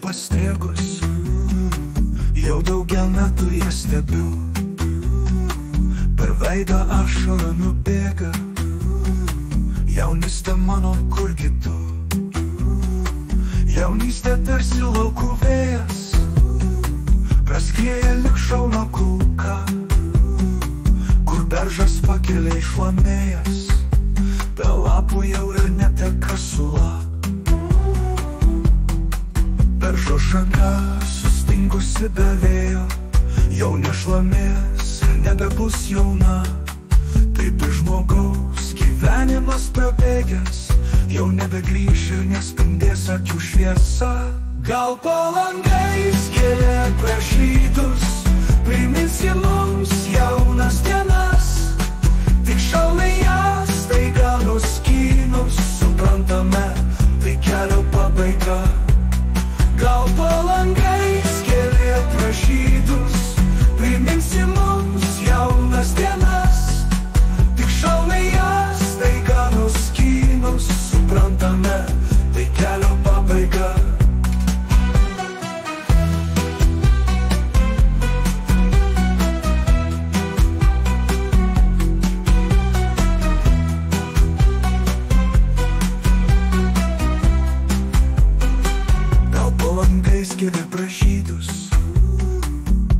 pastrigus, jau daugel metų ją stebiu. Per veidą ašara nubėga, jaunystė mano kurgi tu. Jaunystė tarsi laukų vėjas, praskrieja lyg šauno kulka, kur beržas pakelia išlamėjęs, be lapų jau ir neteka sula. Beržo šaka sustingusi be vėjo, jau nešlamės ir nebebus jauna. Taip ir žmogaus gyvenimas prabėgęs, jau nebegrįš ir nespindės akių šviesa. Gal po langais gėlė prieš rytus priminsi mums jaunas dienas, tik šalnai jas staiga nuskynus, suprantame, tai kelio pabaiga. Gal po langais gėlė prieš rytus priminsi mums jaunas dienas, tik šalnai jas staiga nuskynus, suprantame, tai kelio pabaiga. Gal po langais gėlė prašytus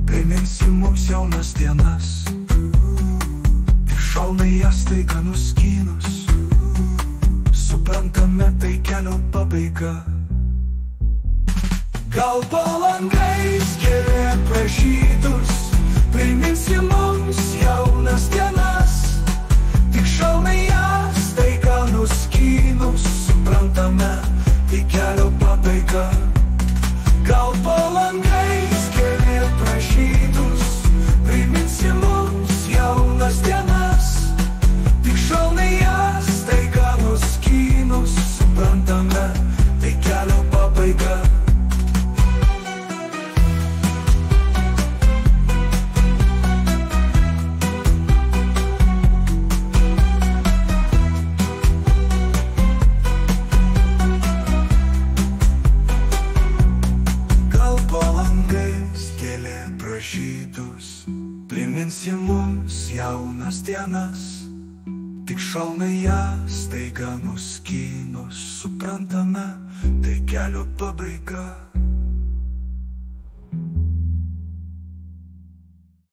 priminsi mums jaunas dienas, tik šalnai jas staiga nuskynus, suprantame, tai kelio pabaiga. Gal po langais gėlė pražydus priminsi mums jaunas dienas, tik šalnai jas staiga nuskynus, suprantame, tai kelio pabaiga. Gal po langais gėlė pražydus priminsi mums jaunas dienas, tik šalnai jas staiga nuskynus, suprantame, tai kelio pabaiga. Gal po langais gėlė pražydus priminsi mums jaunas dienas, tik šalnai jas staiga nuskynus, suprantame, tai kelio pabaiga.